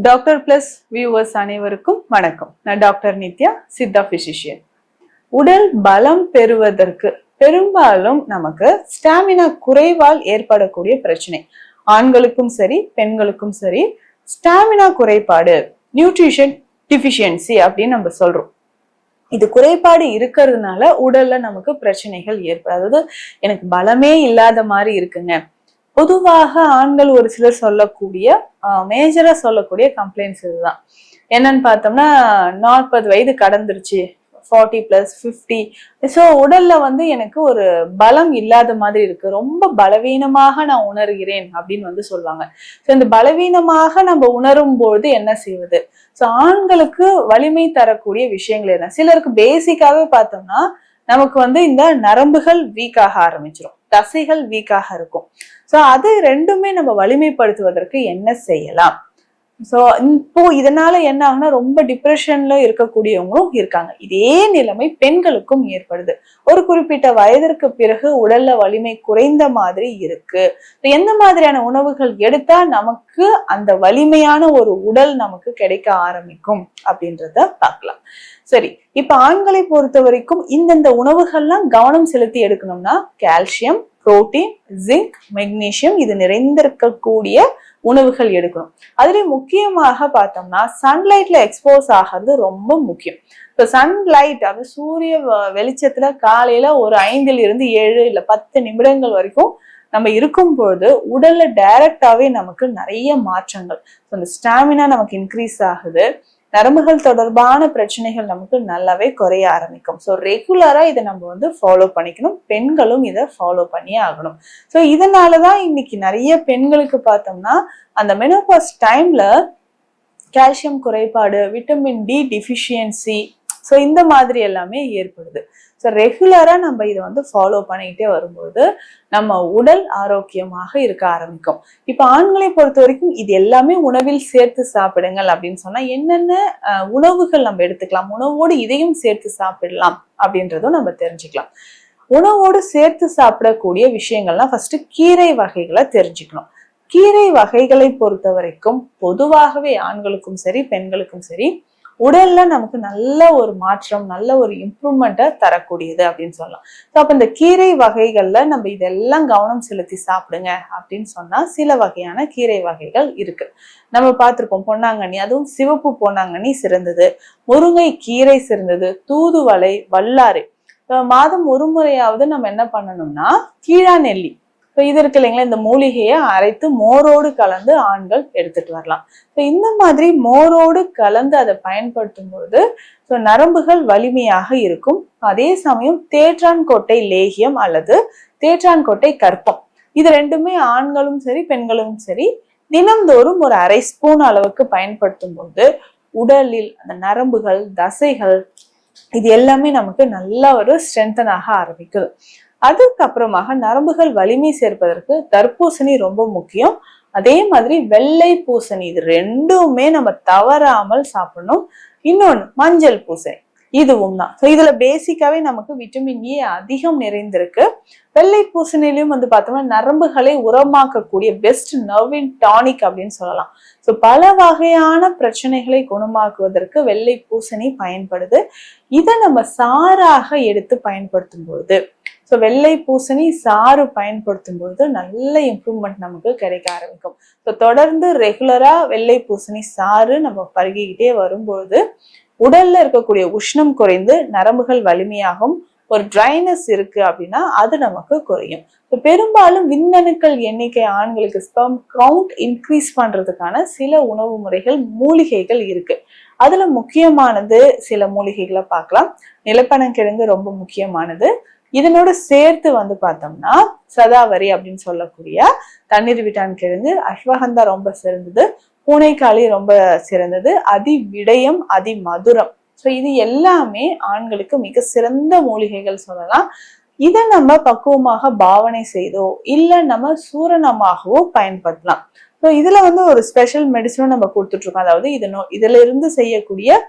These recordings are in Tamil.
டாக்டர் பிளஸ் வியூவர்ஸ் அனைவருக்கும் வணக்கம். நான் டாக்டர் நித்யா, சித்தா பிசிஷியன். உடல் பலம் பெறுவதற்கு பெரும்பாலும் நமக்கு ஸ்டாமினா குறைவால் ஏற்படக்கூடிய பிரச்சனை, ஆண்களுக்கும் சரி பெண்களுக்கும் சரி, ஸ்டாமினா குறைபாடு, நியூட்ரிஷன் டிஃபிஷியன்சி அப்படின்னு நம்ம சொல்றோம். இது குறைபாடு இருக்கிறதுனால உடல்ல நமக்கு பிரச்சனைகள் ஏற்படும். அதாவது எனக்கு பலமே இல்லாத மாதிரி இருக்குங்க. பொதுவாக ஆண்கள் ஒரு சிலர் சொல்லக்கூடிய மேஜரா சொல்லக்கூடிய கம்ப்ளைண்ட்ஸ் இதுதான். என்னன்னு பார்த்தோம்னா, 40 வயது கடந்துருச்சு, 40+, 50. ஸோ உடல்ல எனக்கு ஒரு பலம் இல்லாத மாதிரி இருக்கு, ரொம்ப பலவீனமாக நான் உணர்கிறேன் அப்படின்னு சொல்லுவாங்க. ஸோ இந்த பலவீனமாக நம்ம உணரும் பொழுது என்ன செய்வது? ஸோ ஆண்களுக்கு வலிமை தரக்கூடிய விஷயங்கள் என்ன? சிலருக்கு பேசிக்காவே பார்த்தோம்னா நமக்கு இந்த நரம்புகள் வீக்காக ஆரம்பிச்சிடும், தசைகள் வீக்காக இருக்கும். சோ அது ரெண்டுமே நம்ம வலிமைப்படுத்துவதற்கு என்ன செய்யலாம்? சோ இப்போ இதனால என்ன ஆகுனா, ரொம்ப டிப்ரெஷன்ல இருக்கக்கூடியவங்களும் இருக்காங்க. இதே நிலைமை பெண்களுக்கும் ஏற்படுது. ஒரு குறிப்பிட்ட வயதிற்கு பிறகு உடல்ல வலிமை குறைந்த மாதிரி இருக்கு. எந்த மாதிரியான உணவுகள் எடுத்தா நமக்கு அந்த வலிமையான ஒரு உடல் நமக்கு கிடைக்க ஆரம்பிக்கும் அப்படின்றத பார்க்கலாம். சரி, இப்ப ஆண்களை பொறுத்த வரைக்கும் இந்தந்த உணவுகள்லாம் கவனம் செலுத்தி எடுக்கணும்னா, கால்சியம், புரோட்டீன், ஜிங்க், மெக்னீசியம் இது நிறைந்திருக்கக்கூடிய உணவுகள் எடுக்கணும். அதுல முக்கியமாக பார்த்தோம்னா சன்லைட்ல எக்ஸ்போஸ் ஆகிறது ரொம்ப முக்கியம். இப்போ சன்லைட், அது சூரிய வெளிச்சத்துல காலையில ஒரு 5-7 இல்ல 10 நிமிடங்கள் வரைக்கும் நம்ம இருக்கும் பொழுது உடல்ல டைரக்டாவே நமக்கு நிறைய மாற்றங்கள், அந்த ஸ்டாமினா நமக்கு இன்க்ரீஸ் ஆகுது, நரம்புகள் தொடர்பான பிரச்சனைகள் நமக்கு நல்லாவே குறைய ஆரம்பிக்கும். ஸோ ரெகுலரா இதை நம்ம ஃபாலோ பண்ணிக்கணும். பெண்களும் இதை ஃபாலோ பண்ணியே ஆகணும். ஸோ இதனாலதான் இன்னைக்கு நிறைய பெண்களுக்கு பார்த்தோம்னா அந்த மெனோபாஸ் டைம்ல கால்சியம் குறைபாடு, விட்டமின் டி டிஃபிஷியன்சி, ஸோ இந்த மாதிரி எல்லாமே ஏற்படுது. ஸோ ரெகுலரா நம்ம இதை ஃபாலோ பண்ணிக்கிட்டே வரும்போது நம்ம உடல் ஆரோக்கியமாக இருக்க ஆரம்பிக்கும். இப்ப ஆண்களை பொறுத்த வரைக்கும் இது எல்லாமே உணவில் சேர்த்து சாப்பிடுங்கள் அப்படின்னு சொன்னா என்னென்ன உணவுகள் நம்ம எடுத்துக்கலாம், உணவோடு இதையும் சேர்த்து சாப்பிடலாம் அப்படின்றதும் நம்ம தெரிஞ்சுக்கலாம். உணவோடு சேர்த்து சாப்பிடக்கூடிய விஷயங்கள்லாம் ஃபர்ஸ்ட் கீரை வகைகளை தெரிஞ்சுக்கணும். கீரை வகைகளை பொறுத்த வரைக்கும் பொதுவாகவே ஆண்களுக்கும் சரி பெண்களுக்கும் சரி உடல்ல நமக்கு நல்ல ஒரு மாற்றம், நல்ல ஒரு இம்ப்ரூவ்மெண்ட்டை தரக்கூடியது அப்படின்னு சொல்லலாம். ஸோ அப்ப இந்த கீரை வகைகள்ல நம்ம இதெல்லாம் கவனம் செலுத்தி சாப்பிடுங்க அப்படின்னு சொன்னா சில வகையான கீரை வகைகள் இருக்கு. நம்ம பார்த்திருப்போம், பொன்னாங்கண்ணி, அதுவும் சிவப்பு பொன்னாங்கண்ணி சிறந்தது, முருங்கை கீரை சிறந்தது, தூதுவளை, வல்லாரை. மாதம் ஒரு முறையாவது நம்ம என்ன பண்ணணும்னா கீழா நெல்லி, இது இருக்கு இல்லைங்களா, இந்த மூலிகையை அரைத்து மோரோடு கலந்து ஆண்கள் எடுத்துட்டு வரலாம். இந்த மாதிரி மோரோடு கலந்து அதை பயன்படுத்தும் பொழுது நரம்புகள் வலிமையாக இருக்கும். அதே சமயம் தேற்றான்கொட்டை லேகியம் அல்லது தேற்றான்கொட்டை கற்பம், இது ரெண்டுமே ஆண்களும் சரி பெண்களும் சரி தினம்தோறும் ஒரு 1/2 ஸ்பூன் அளவுக்கு பயன்படுத்தும் போது உடலில் அந்த நரம்புகள், தசைகள் இது எல்லாமே நமக்கு நல்ல ஒரு ஸ்ட்ரென்தன் ஆக ஆரம்பிக்குது. அதுக்கப்புறமாக நரம்புகள் வலிமை சேர்ப்பதற்கு தர்பூசணி ரொம்ப முக்கியம். அதே மாதிரி வெள்ளை பூசணி, இது ரெண்டுமே நம்ம தவறாமல் சாப்பிடணும். இன்னொன்னு மஞ்சள் பூசணி, இதுவும் தான். இதுல பேசிக்காவே நமக்கு விட்டமின் ஏ அதிகம் நிறைந்திருக்கு. வெள்ளை பூசணிலையும் பார்த்தோம்னா நரம்புகளை உரமாக்கக்கூடிய பெஸ்ட் நர்வின் டானிக் அப்படின்னு சொல்லலாம். ஸோ பல வகையான பிரச்சனைகளை குணமாக்குவதற்கு வெள்ளை பூசணி பயன்படுது. இதை நம்ம சாறாக எடுத்து பயன்படுத்தும் பொழுது, ஸோ வெள்ளை பூசணி சாறு பயன்படுத்தும் பொழுது நல்ல இம்ப்ரூவ்மெண்ட் நமக்கு கிடைக்க ஆரம்பிக்கும். ஸோ தொடர்ந்து ரெகுலரா வெள்ளை பூசணி சாறு நம்ம பருகிக்கிட்டே வரும்பொழுது உடல்ல இருக்கக்கூடிய உஷ்ணம் குறைந்து நரம்புகள் வலிமையாகும். ஒரு ட்ரைனஸ் இருக்கு அப்படின்னா அது நமக்கு குறையும். பெரும்பாலும் விந்தணுக்கள் எண்ணிக்கை, ஆண்களுக்கு ஸ்பெர்ம் கவுண்ட் இன்க்ரீஸ் பண்றதுக்கான சில உணவு முறைகள், மூலிகைகள் இருக்கு. அதுல முக்கியமானது சில மூலிகைகளை பார்க்கலாம். நிலப்பனங்கிழங்கு ரொம்ப முக்கியமானது. இதனோட சேர்த்து பார்த்தோம்னா சதாவரி அப்படின்னு சொல்லக்கூடிய தண்ணீர் விட்டான் கிழங்கு, அஸ்வகந்தா ரொம்ப சிறந்தது, பூனைக்காளி ரொம்ப சிறந்தது, அதி விடயம், அதி மதுரம். ஸோ இது எல்லாமே ஆண்களுக்கு மிக சிறந்த மூலிகைகள் சொல்லலாம். இதை நம்ம பக்குவமாக பாவனை செய்தோ இல்ல நம்ம சூரணமாகவோ பயன்படுத்தலாம். ஸோ இதுல ஒரு ஸ்பெஷல் மெடிசனும் நம்ம கொடுத்துட்டு இருக்கோம். அதாவது இதுல இருந்து செய்யக்கூடிய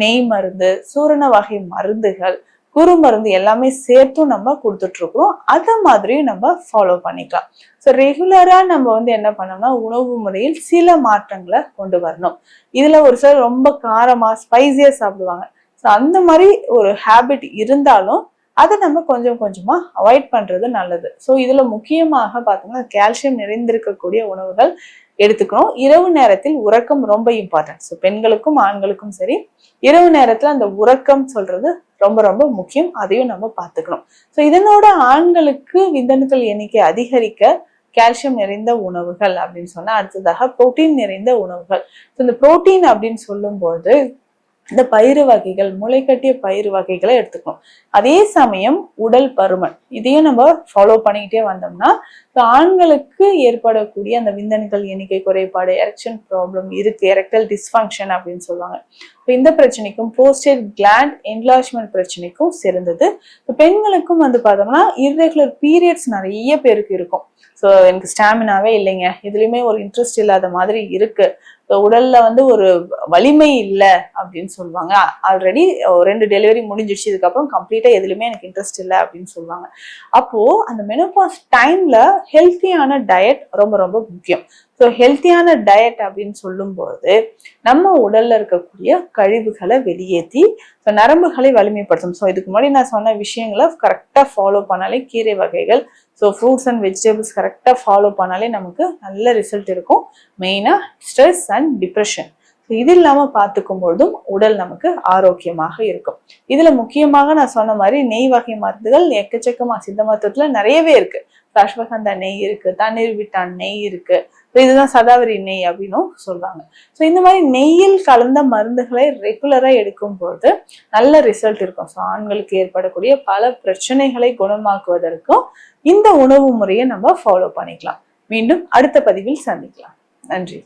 நெய் மருந்து, சூரண வகை மருந்துகள், குறு மருந்து எல்லாமே சேர்த்தும் நம்ம கொடுத்துட்டு இருக்கிறோம். அத மாதிரியும் நம்ம ஃபாலோ பண்ணிக்கலாம். ஸோ ரெகுலரா நம்ம வந்து என்ன பண்ணோம்னா உணவு முறையில் சில மாற்றங்களை கொண்டு வரணும். இதுல ஒரு சிலர் ரொம்ப காரமா ஸ்பைசியா சாப்பிடுவாங்க. ஸோ அந்த மாதிரி ஒரு ஹேபிட் இருந்தாலும் அதை நம்ம கொஞ்சம் கொஞ்சமா அவாய்ட் பண்றது நல்லது. ஸோ இதுல முக்கியமாக பார்த்தோம்னா கால்சியம் நிறைந்திருக்கக்கூடிய உணவுகள் எடுத்துக்கணும். இரவு நேரத்தில் உறக்கம் ரொம்ப இம்பார்ட்டன்ட். ஸோ பெண்களுக்கும் ஆண்களுக்கும் சரி, இரவு நேரத்துல அந்த உறக்கம் சொல்றது ரொம்ப ரொம்ப முக்கியம். அதையும் நம்ம பார்த்துக்கணும். ஸோ இதனோட ஆண்களுக்கு விந்தணுக்கள் எண்ணிக்கை அதிகரிக்க கால்சியம் நிறைந்த உணவுகள் அப்படின்னு சொன்னா அடுத்ததாக புரோட்டீன் நிறைந்த உணவுகள். இந்த புரோட்டீன் அப்படின்னு சொல்லும்போது இந்த பயிறு வகைகள், முளைக்கட்டிய பயிறு வகைகளை எடுத்துக்கணும். அதே சமயம் உடல் பருமன் இதையும் நம்ம ஃபாலோ பண்ணிக்கிட்டே வந்தோம்னா ஆண்களுக்கு ஏற்படக்கூடிய அந்த விந்தணுக்கள் எண்ணிக்கை குறைபாடு, எரெக்ஷன் ப்ராப்ளம் இருக்கு, எரெக்டல் டிஸ்ஃபங்க்ஷன் அப்படின்னு சொல்லுவாங்க. இந்த பிரச்சனைக்கும் போஸ்டேட் கிளாண்ட் என்லார்ஜ்மெண்ட் பிரச்சனைக்கும் சிறந்தது. பெண்களுக்கும் வந்து பார்த்தோம்னா இர்ரெகுலர் பீரியட்ஸ் நிறைய பேருக்கு இருக்கும். ஸோ எனக்கு ஸ்டாமினாவே இல்லைங்க, இதுலயுமே ஒரு இன்ட்ரெஸ்ட் இல்லாத மாதிரி இருக்கு, உடல்ல வந்து ஒரு வலிமை இல்லை அப்படின்னு சொல்லுவாங்க. ஆல்ரெடி 2 டெலிவரி முடிஞ்சிடுச்சு, இதுக்கப்புறம் கம்ப்ளீட்டா எதுலையுமே எனக்கு இன்ட்ரெஸ்ட் இல்லை அப்படின்னு சொல்லுவாங்க. அப்போ அந்த மெனோபாஸ் டைம்ல ஹெல்த்தியான டயட் ரொம்ப ரொம்ப முக்கியம். ஸோ ஹெல்த்தியான டயட் அப்படின்னு சொல்லும்போது நம்ம உடல்ல இருக்கக்கூடிய கழிவுகளை வெளியேற்றி நரம்புகளை வலிமைப்படுத்தும். ஸோ இதுக்கு முன்னாடி நான் சொன்ன விஷயங்களை கரெக்டா ஃபாலோ பண்ணாலே, கீரை வகைகள், ஸோ ஃப்ரூட்ஸ் அண்ட் வெஜிடபிள்ஸ் கரெக்டாக ஃபாலோ பண்ணாலே நமக்கு நல்ல ரிசல்ட் இருக்கும். மெயினாக ஸ்ட்ரெஸ் அண்ட் டிப்ரெஷன் இது இல்லாமல் பார்த்துக்கும் பொழுதும் உடல் நமக்கு ஆரோக்கியமாக இருக்கும். இதுல முக்கியமாக நான் சொன்ன மாதிரி நெய் வகை மருந்துகள் எக்கச்சக்கமா சித்த மருத்துவத்துல நிறையவே இருக்கு. அஸ்வகந்தா நெய் இருக்கு, தண்ணீர் விட்டான் நெய் இருக்கு, இதுதான் சதாவரி நெய் அப்படின்னும் சொல்றாங்க. ஸோ இந்த மாதிரி நெய்யில் கலந்த மருந்துகளை ரெகுலரா எடுக்கும் போது நல்ல ரிசல்ட் இருக்கும். ஸோ ஆண்களுக்கு ஏற்படக்கூடிய பல பிரச்சனைகளை குணமாக்குவதற்கும் இந்த உணவு முறையை நம்ம ஃபாலோ பண்ணிக்கலாம். மீண்டும் அடுத்த பதிவில் சந்திக்கலாம். நன்றி.